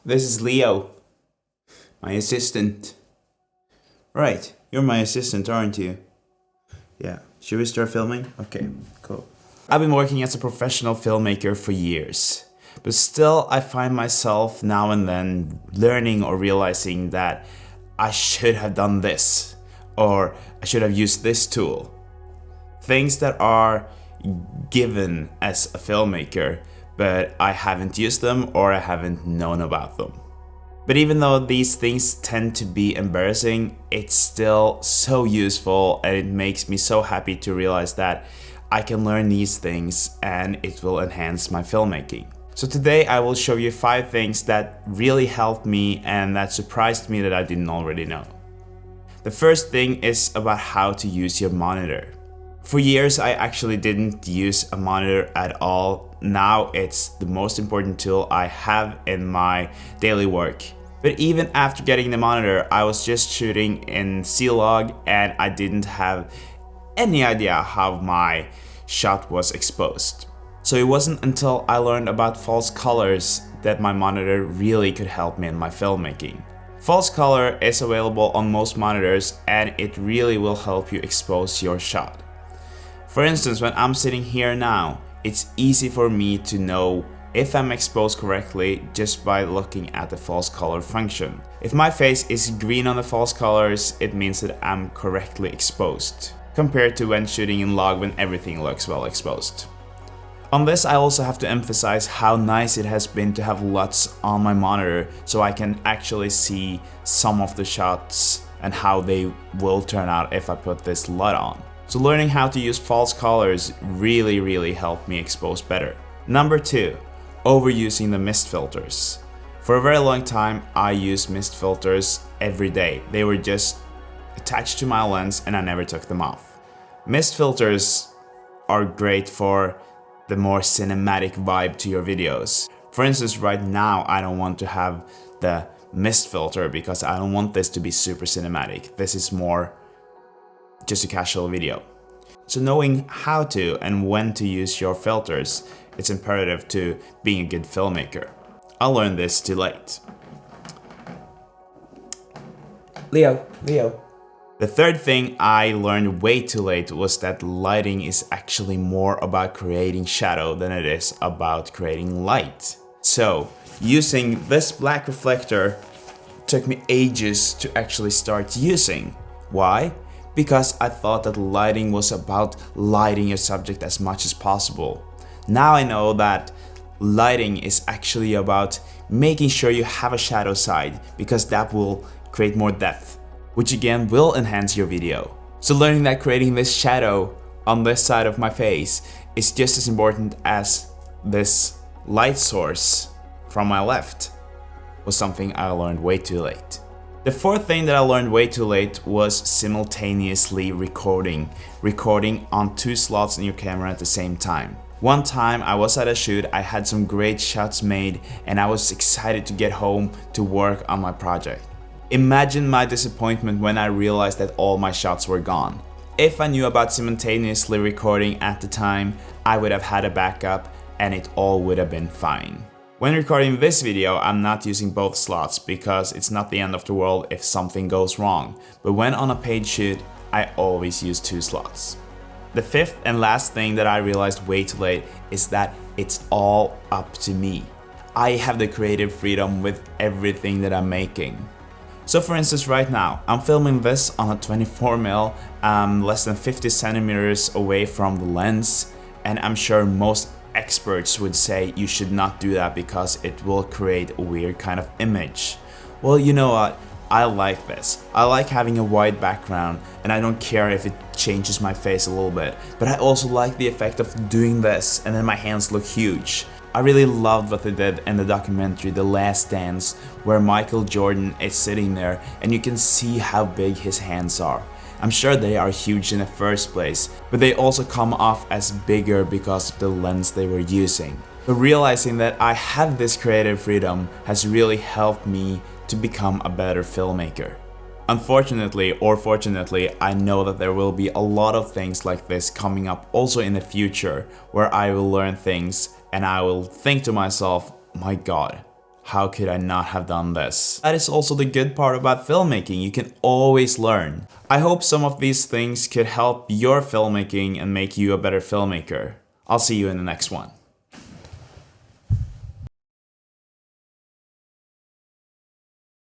This is Leo, my assistant. Right, you're my assistant, aren't you? Yeah, should we start filming? Okay, cool. I've been working as a professional filmmaker for years, but still I find myself now and then learning or realizing that I should have done this, or I should have used this tool. Things that are given as a filmmaker, but I haven't used them or I haven't known about them. But even though these things tend to be embarrassing, it's still so useful, and it makes me so happy to realize that I can learn these things and it will enhance my filmmaking. So today I will show you 5 things that really helped me and that surprised me that I didn't already know. The first thing is about how to use your monitor. For years I actually didn't use a monitor at all. Now it's the most important tool I have in my daily work. But even after getting the monitor, I was just shooting in C-Log and I didn't have any idea how my shot was exposed. So it wasn't until I learned about false colors that my monitor really could help me in my filmmaking. False color is available on most monitors and it really will help you expose your shot. For instance, when I'm sitting here now, it's easy for me to know if I'm exposed correctly just by looking at the false color function. If my face is green on the false colors, it means that I'm correctly exposed, compared to when shooting in log when everything looks well exposed. On this, I also have to emphasize how nice it has been to have LUTs on my monitor so I can actually see some of the shots and how they will turn out if I put this LUT on. So learning how to use false colors really helped me expose better. Number 2, overusing the mist filters. For a very long time I used mist filters every day. They were just attached to my lens and I never took them off. Mist filters are great for the more cinematic vibe to your videos. For instance, right now I don't want to have the mist filter because I don't want this to be super cinematic. This is more just a casual video. So knowing how to and when to use your filters, it's imperative to being a good filmmaker. I learned this too late. Leo. The third thing I learned way too late was that lighting is actually more about creating shadow than it is about creating light. So using this black reflector took me ages to actually start using. Why? Because I thought that lighting was about lighting your subject as much as possible. Now I know that lighting is actually about making sure you have a shadow side, because that will create more depth, which again will enhance your video. So learning that creating this shadow on this side of my face is just as important as this light source from my left was something I learned way too late. The fourth thing that I learned way too late was simultaneously recording on 2 slots in your camera at the same time. One time I was at a shoot, I had some great shots made and I was excited to get home to work on my project. Imagine my disappointment when I realized that all my shots were gone. If I knew about simultaneously recording at the time, I would have had a backup and it all would have been fine. When recording this video, I'm not using both slots because it's not the end of the world if something goes wrong, but when on a paid shoot, I always use 2 slots. The fifth and last thing that I realized way too late is that it's all up to me. I have the creative freedom with everything that I'm making. So for instance, right now, I'm filming this on a 24mm, less than 50 centimeters away from the lens, and I'm sure most experts would say you should not do that because it will create a weird kind of image. Well, you know what? I like this. I like having a white background and I don't care if it changes my face a little bit, but I also like the effect of doing this and then my hands look huge. I really loved what they did in the documentary The Last Dance, where Michael Jordan is sitting there and you can see how big his hands are. I'm sure they are huge in the first place, but they also come off as bigger because of the lens they were using. But realizing that I have this creative freedom has really helped me to become a better filmmaker. Unfortunately or fortunately, I know that there will be a lot of things like this coming up also in the future, where I will learn things and I will think to myself, my god, how could I not have done this? That is also the good part about filmmaking. You can always learn. I hope some of these things could help your filmmaking and make you a better filmmaker. I'll see you in the next one.